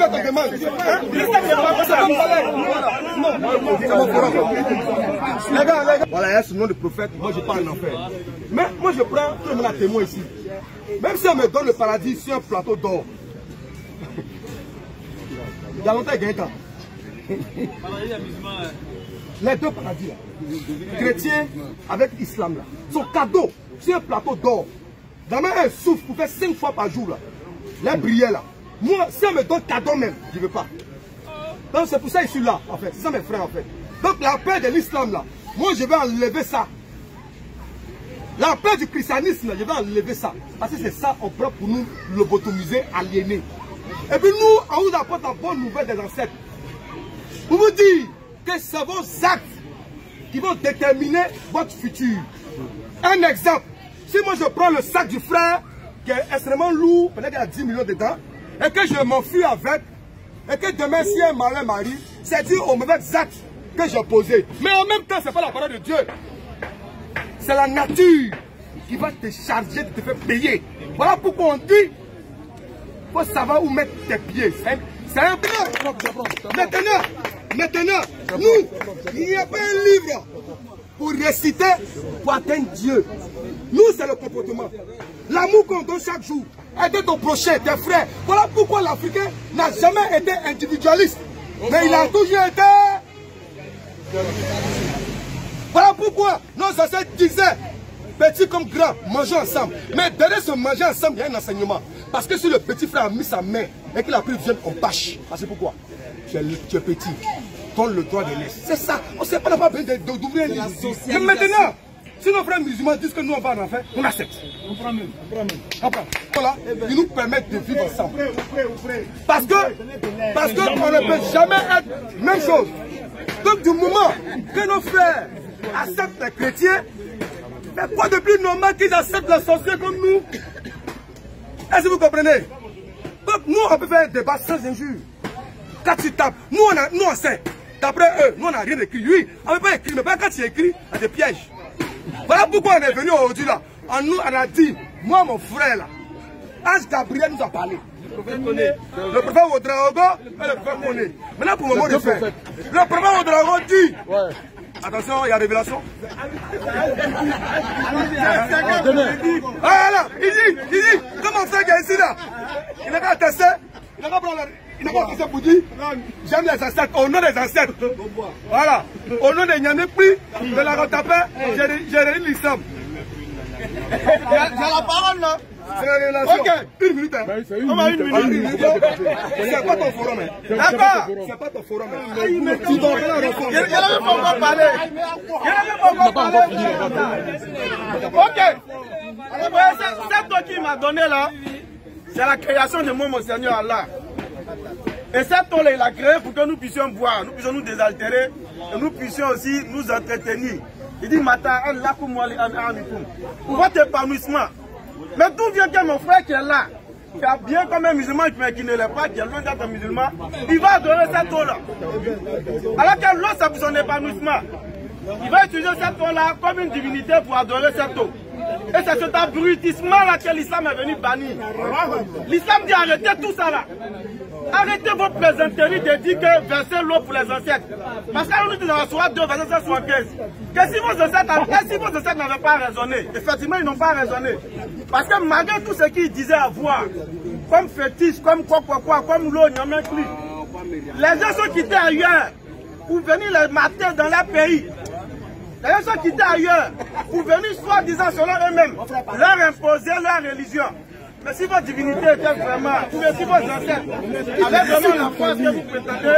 quoi ta demande? Les gars, voilà, il y a ce nom de prophète, moi je parle en enfer. Mais moi je prends tout le monde à témoin ici. Même si on me donne le paradis sur un plateau d'or, il y a longtemps il gagne temps. Les deux paradis là, chrétiens avec islam là, son cadeau sur un plateau d'or. Dans un souffle pour faire 5 fois par jour là, les brillants là. Moi, si on me donne cadeau même, je ne veux pas. Donc c'est pour ça que je suis là en fait, c'est ça mes frères en fait. Donc la paix de l'islam là, moi je vais enlever ça. La paix du christianisme là, je vais enlever ça. Parce que c'est ça, on prend pour nous lobotomiser, aliéner. Et puis nous, on vous apporte la bonne nouvelle des ancêtres. Pour vous dire que c'est vos actes qui vont déterminer votre futur. Un exemple, si moi je prends le sac du frère qui est extrêmement lourd, peut-être qu'il y a 10 millions dedans, et que je m'enfuis avec, et que demain si un malin m'arrive, c'est dû aux mauvais actes que j'ai posés. Mais en même temps, ce n'est pas la parole de Dieu. C'est la nature qui va te charger de te faire payer. Voilà pourquoi on dit, il faut savoir où mettre tes pieds. C'est un plan. Maintenant, nous, il n'y a pas un livre pour réciter, pour atteindre Dieu. Nous, c'est le comportement. L'amour qu'on donne chaque jour. Aider ton prochain, tes frères. Voilà pourquoi l'Africain n'a jamais été individualiste. Mais il a toujours été... Voilà pourquoi nos ancêtres disaient, petit comme grand, mangeons ensemble. Mais derrière ce manger ensemble, il y a un enseignement. Parce que si le petit frère a mis sa main et qu'il a pris viande, on bâche. Parce que pourquoi? Tu es petit. Donne le droit de laisser. C'est ça. On ne sait pas besoin d'ouvrir les yeux. Mais maintenant, si nos frères musulmans disent que nous on va en faire, on accepte. On prend même. Voilà, ils nous permettent de vivre ensemble. Parce qu'on ne peut jamais être même chose. Donc du moment que nos frères acceptent les chrétiens, mais quoi de plus normal qu'ils acceptent les sorciers comme nous? Est-ce que vous comprenez? Donc nous on peut faire un débat sans injure. Quand tu tapes, nous on sait. D'après eux, nous on n'a rien écrit. Oui, on ne peut pas écrire, mais quand tu écris, il y a des pièges. Voilà pourquoi on est venu aujourd'hui là. On a dit, moi mon frère là, Ange Gabriel nous a parlé. Le prophète Ouedraogo et le prophète Koné. Maintenant pour le moment de faire. Le prophète Ouedraogo dit, attention, il y a révélation. Voilà, il dit, comme mon frère qui est ici là, il n'a qu'à tester, il n'a qu'à prendre il n'a pas fait ça pour dire, j'aime les ancêtres, au nom des ancêtres. Voilà, au nom des Nyanekpi, de la Rotapé, j'ai réuni l'islam. J'ai la parole là. C'est la relation. Ok, une minute. Hein. On a une minute. C'est pas ton forum. D'accord. C'est pas ton forum. Tu dois rien répondre. Il n'y a même pas encore parlé. Ok. C'est toi qui m'a donné là. C'est la création de mon Seigneur Allah. Et cette eau-là, il a créé pour que nous puissions boire, nous puissions nous désaltérer, et nous puissions aussi nous entretenir. Il dit, Mata, pour votre épanouissement. Mais d'où vient que mon frère qui est là, qui a bien comme un musulman, mais qui ne l'est pas, qui est loin d'être un musulman, il va adorer cette eau-là. Alors que l'eau, c'est pour son épanouissement. Il va utiliser cette eau-là comme une divinité pour adorer cette eau. Et c'est cet abrutissement-là que l'islam est venu bannir. L'islam dit arrêtez tout ça là. Arrêtez vos plaisanteries de dire que versez l'eau pour les ancêtres. Parce qu'on nous dit dans la Sourate 2, verset 75, que si vos ancêtres n'avaient pas raisonné, effectivement ils n'ont pas raisonné. Parce que malgré tout ce qu'ils disaient avoir, comme fétiche, comme quoi, comme l'eau, les gens sont quittés ailleurs pour venir les mater dans leur pays. Les gens sont quittés ailleurs pour venir soi-disant selon eux-mêmes leur imposer leur religion. Mais si votre divinité était vraiment, ou si vos ancêtres avaient vraiment la foi que vous prétendez,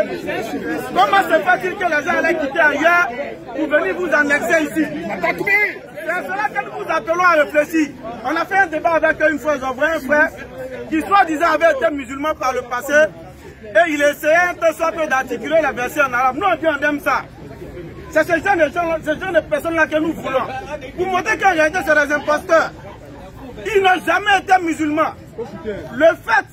comment se fait-il que les gens allaient quitter ailleurs pour venir vous annexer ici? C'est à cela que nous vous appelons à réfléchir. On a fait un débat avec eux une fois, ils ont envoyé un frère qui soi-disant avait été musulman par le passé et il essayait un peu soit peu d'articuler la version en arabe. Nous on dit on aime ça. C'est ce genre de personnes-là que nous voulons. Pour montrer qu'en réalité c'est des imposteurs. Ils n'ont jamais été musulmans. Le fait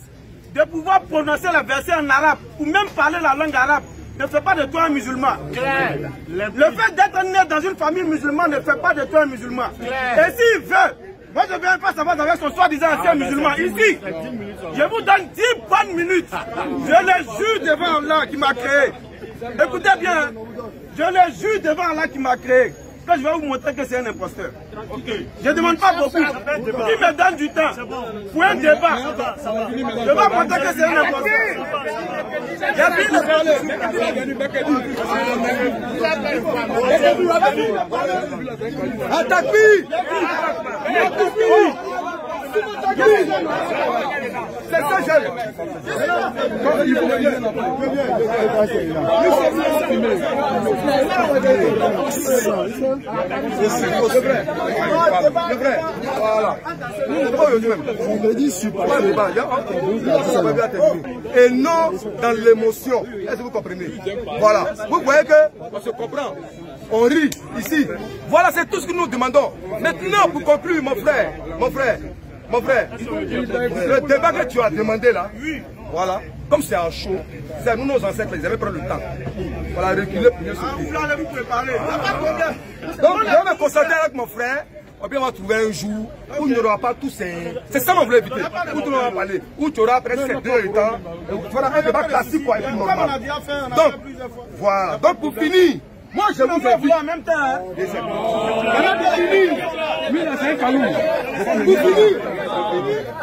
de pouvoir prononcer la verset en arabe ou même parler la langue arabe ne fait pas de toi un musulman. Le fait d'être né dans une famille musulmane ne fait pas de toi un musulman. Et s'il veut Moi, je viens pas savoir avec son soi-disant ancien musulman. Ici, je vous donne 10 bonnes minutes. Je le jure devant Allah qui m'a créé. Écoutez bien, je le jure devant Allah qui m'a créé. Que je vais vous montrer que c'est un imposteur. Je ne demande pas beaucoup. Qui me donne du temps pour un débat. Je vais montrer que c'est un imposteur. C'est ça, j'aime. Et non dans l'émotion. Est-ce que vous comprenez? Voilà. Vous voyez qu'on se comprend. On rit ici. Voilà, c'est tout ce que nous demandons. Maintenant, pour conclure, mon frère, le débat que tu as demandé là, voilà, comme c'est en chaud, c'est nous, nos ancêtres, ils avaient pris le temps. Voilà, reculer pour mieux se vous allez vous préparer. Donc, je vais me concentrer avec mon frère. On va trouver un jour où il n'y aura pas tous ces... C'est ça qu'on voulait éviter. Où tu vas parler, où tu auras presque 7 heures de temps. Voilà, un débat classique quoi, et puis normal. Donc, voilà. Donc, pour finir, moi je vous invite. En même temps. Pour finir,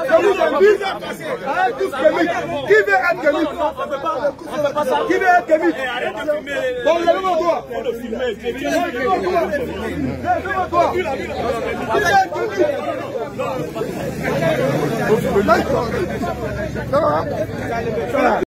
je vous invite à être tous Kémik. Qui veut être Kémik? Qui veut être Kémik? Bon, lève-moi toi. Lève-moi toi. Qui veut être Kémik?